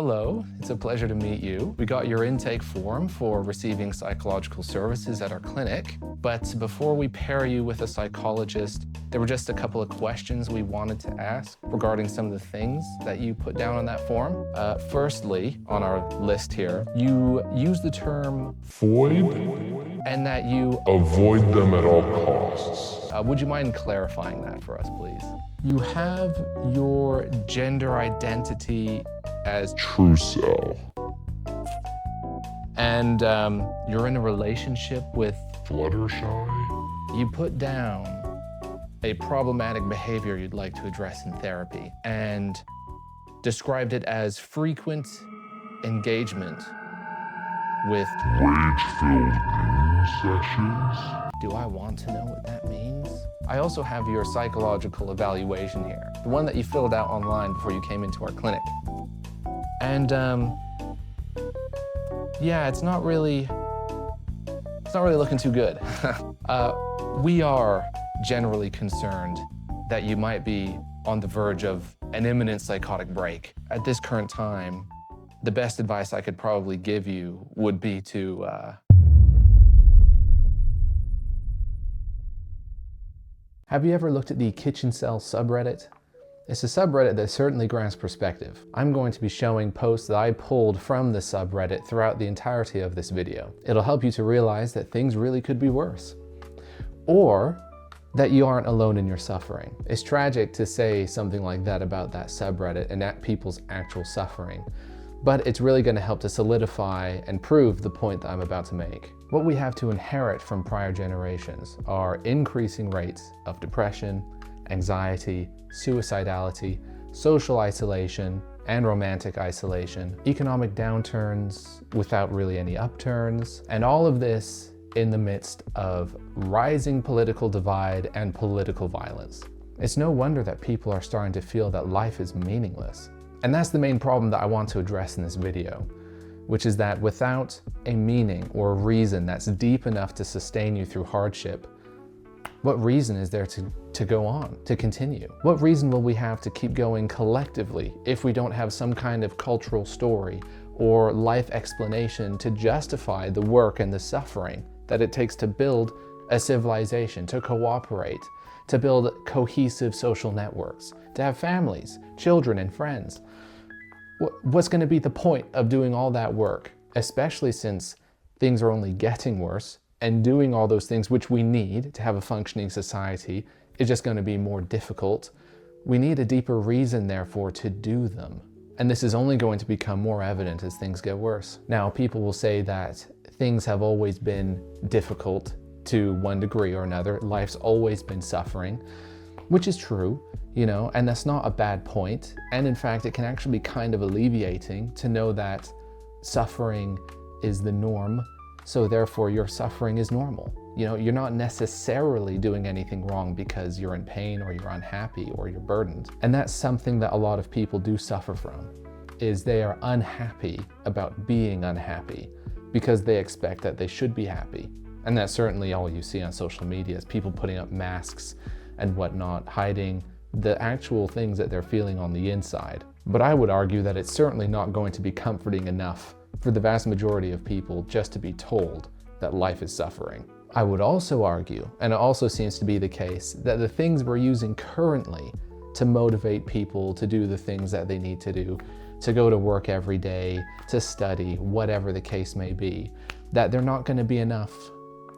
Hello, it's a pleasure to meet you. We got your intake form for receiving psychological services at our clinic, but before we pair you with a psychologist, there were just a couple of questions we wanted to ask regarding some of the things that you put down on that form. Firstly, on our list here, you use the term Void? and that you Avoid them at all costs. would you mind clarifying that for us, please? You have your gender identity as True self. and you're in a relationship with, Fluttershy? you put down a problematic behavior you'd like to address in therapy and described it as frequent engagement with, Rage-filled gaming sessions? do I want to know what that means? I also have your psychological evaluation here, the one that you filled out online before you came into our clinic. And yeah, it's not really looking too good. We are generally concerned that you might be on the verge of an imminent psychotic break. At this current time, the best advice I could probably give you would be to Have you ever looked at the Kitchen Cell subreddit? It's a subreddit that certainly grants perspective. I'm going to be showing posts that I pulled from the subreddit throughout the entirety of this video. It'll help you to realize that things really could be worse. Or that you aren't alone in your suffering. It's tragic to say something like that about that subreddit and at people's actual suffering, but it's really going to help to solidify and prove the point that I'm about to make. What we have to inherit from prior generations are increasing rates of depression, anxiety, suicidality, social isolation, and romantic isolation, economic downturns without really any upturns, and all of this in the midst of rising political divide and political violence. It's no wonder that people are starting to feel that life is meaningless. And that's the main problem that I want to address in this video, which is that without a meaning or a reason that's deep enough to sustain you through hardship, what reason is there to go on, to continue? What reason will we have to keep going collectively if we don't have some kind of cultural story or life explanation to justify the work and the suffering that it takes to build a civilization, to cooperate, to build cohesive social networks, to have families, children, and friends? What's going to be the point of doing all that work, especially since things are only getting worse, and doing all those things which we need to have a functioning society is just going to be more difficult? We need a deeper reason, therefore, to do them. And this is only going to become more evident as things get worse. Now, people will say that things have always been difficult to one degree or another. Life's always been suffering, which is true, you know, and that's not a bad point. And in fact, it can actually be kind of alleviating to know that suffering is the norm, so therefore your suffering is normal. You know, you're not necessarily doing anything wrong because you're in pain or you're unhappy or you're burdened. And that's something that a lot of people do suffer from, is they are unhappy about being unhappy because they expect that they should be happy. And that's certainly all you see on social media, is people putting up masks and whatnot, hiding the actual things that they're feeling on the inside. But I would argue that it's certainly not going to be comforting enough for the vast majority of people just to be told that life is suffering. I would also argue, and it also seems to be the case, that the things we're using currently to motivate people to do the things that they need to do, to go to work every day, to study, whatever the case may be, that they're not going to be enough.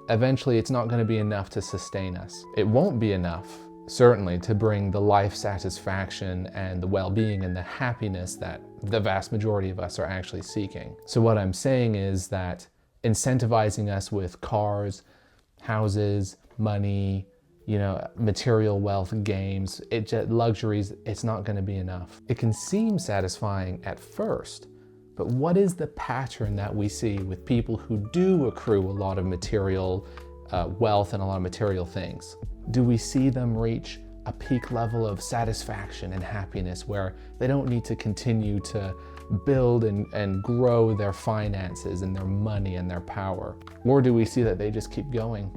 Eventually, it's not going to be enough to sustain us. It won't be enough, certainly, to bring the life satisfaction and the well-being and the happiness that the vast majority of us are actually seeking. So what I'm saying is that incentivizing us with cars, houses, money, you know, material wealth, games, luxuries, it's not going to be enough. It can seem satisfying at first, but what is the pattern that we see with people who do accrue a lot of material wealth and a lot of material things? Do we see them reach a peak level of satisfaction and happiness where they don't need to continue to build and grow their finances and their money and their power? Or do we see that they just keep going?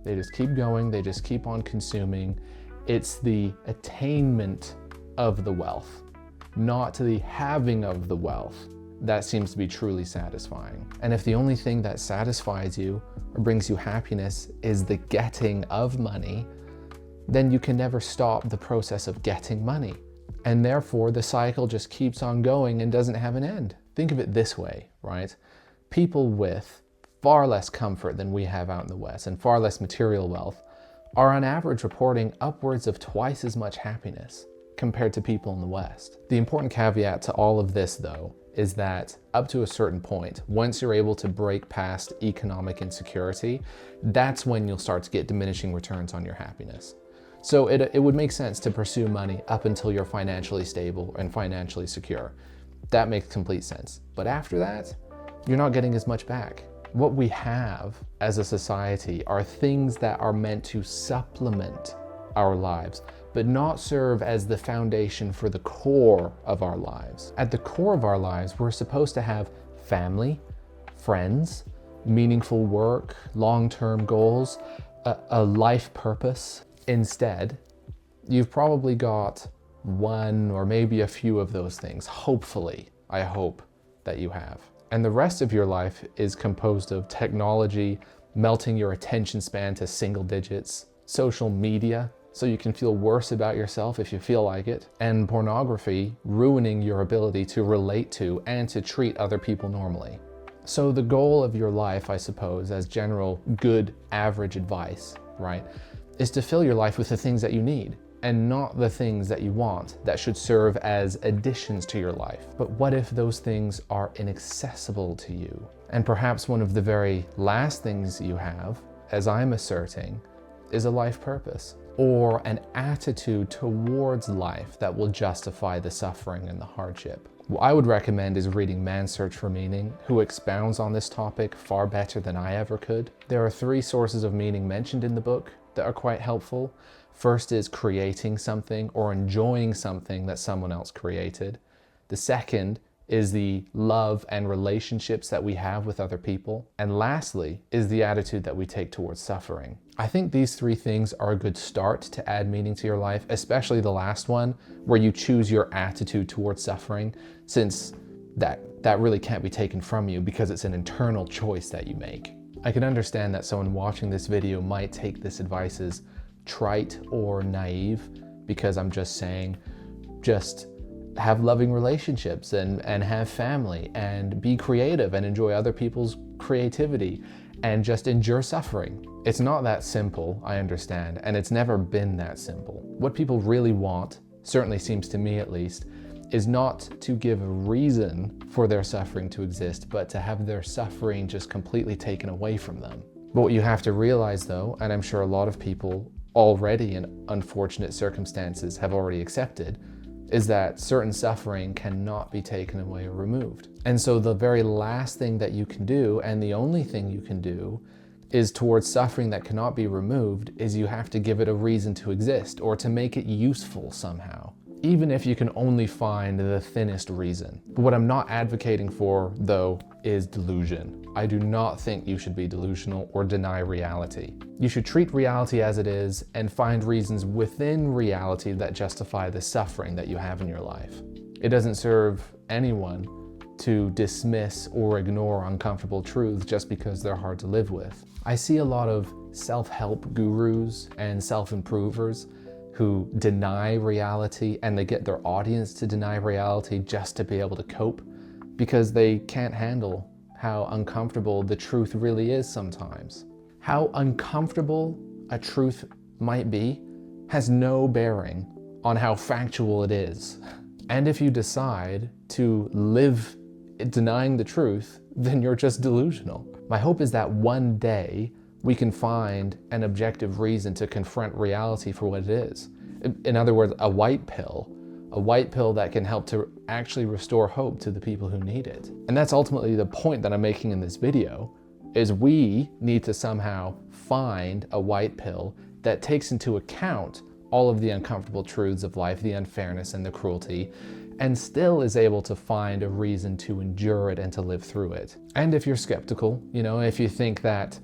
They just keep going, they just keep on consuming. It's the attainment of the wealth not the having of the wealth, that seems to be truly satisfying. And if the only thing that satisfies you or brings you happiness is the getting of money, then you can never stop the process of getting money. And therefore, the cycle just keeps on going and doesn't have an end. Think of it this way, right? People with far less comfort than we have out in the West and far less material wealth are on average reporting upwards of twice as much happiness compared to people in the West. The important caveat to all of this, though, is that up to a certain point, once you're able to break past economic insecurity, that's when you'll start to get diminishing returns on your happiness. So it would make sense to pursue money up until you're financially stable and financially secure. That makes complete sense. But after that, you're not getting as much back. What we have as a society are things that are meant to supplement our lives, but not serve as the foundation for the core of our lives. At the core of our lives, we're supposed to have family, friends, meaningful work, long-term goals, a life purpose. Instead, you've probably got one or maybe a few of those things. Hopefully, I hope that you have. And the rest of your life is composed of technology melting your attention span to single digits, social media, so you can feel worse about yourself if you feel like it, and pornography ruining your ability to relate to and to treat other people normally. So the goal of your life, I suppose, as general good average advice, right, is to fill your life with the things that you need and not the things that you want that should serve as additions to your life. But what if those things are inaccessible to you? And perhaps one of the very last things you have, as I'm asserting, is a life purpose or an attitude towards life that will justify the suffering and the hardship. What I would recommend is reading Man's Search for Meaning, who expounds on this topic far better than I ever could. There are 3 sources of meaning mentioned in the book that are quite helpful. First is creating something or enjoying something that someone else created. The second is the love and relationships that we have with other people. And lastly is the attitude that we take towards suffering. I think these 3 things are a good start to add meaning to your life, especially the last one, where you choose your attitude towards suffering, since that really can't be taken from you because it's an internal choice that you make. I can understand that someone watching this video might take this advice as trite or naive because I'm just saying, just have loving relationships and have family and be creative and enjoy other people's creativity and just endure suffering. It's not that simple, I understand, and it's never been that simple. What people really want, certainly seems to me at least, is not to give a reason for their suffering to exist, but to have their suffering just completely taken away from them. But what you have to realize though, and I'm sure a lot of people already in unfortunate circumstances have already accepted, is that certain suffering cannot be taken away or removed. And so the very last thing that you can do, and the only thing you can do, is towards suffering that cannot be removed, is you have to give it a reason to exist or to make it useful somehow, even if you can only find the thinnest reason. But what I'm not advocating for, though, is delusion. I do not think you should be delusional or deny reality. You should treat reality as it is and find reasons within reality that justify the suffering that you have in your life. It doesn't serve anyone to dismiss or ignore uncomfortable truths just because they're hard to live with. I see a lot of self-help gurus and self-improvers who deny reality, and they get their audience to deny reality just to be able to cope because they can't handle how uncomfortable the truth really is sometimes. How uncomfortable a truth might be has no bearing on how factual it is. And if you decide to live denying the truth, then you're just delusional. My hope is that one day we can find an objective reason to confront reality for what it is. In other words, a white pill that can help to actually restore hope to the people who need it. And that's ultimately the point that I'm making in this video, is we need to somehow find a white pill that takes into account all of the uncomfortable truths of life, the unfairness and the cruelty, and still is able to find a reason to endure it and to live through it. And if you're skeptical, if you think that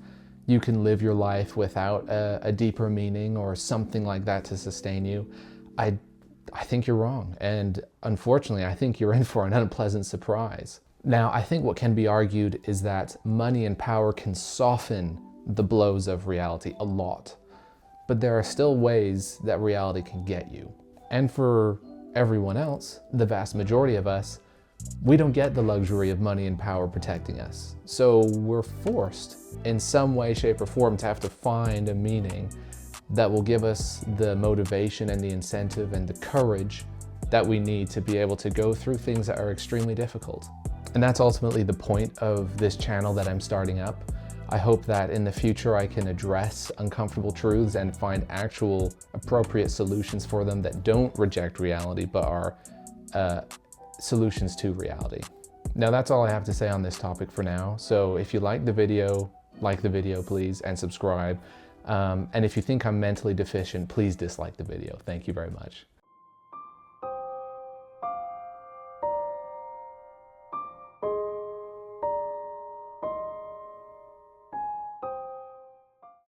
you can live your life without a deeper meaning or something like that to sustain you, I I think you're wrong. And unfortunately, I think you're in for an unpleasant surprise. Now, I think what can be argued is that money and power can soften the blows of reality a lot. But there are still ways that reality can get you. And for everyone else, the vast majority of us, we don't get the luxury of money and power protecting us. So we're forced in some way, shape, or form to have to find a meaning that will give us the motivation and the incentive and the courage that we need to be able to go through things that are extremely difficult. And that's ultimately the point of this channel that I'm starting up. I hope that in the future I can address uncomfortable truths and find actual appropriate solutions for them that don't reject reality, but are solutions to reality. Now that's all I have to say on this topic for now. So if you like the video please, and subscribe. And if you think I'm mentally deficient, please dislike the video. Thank you very much.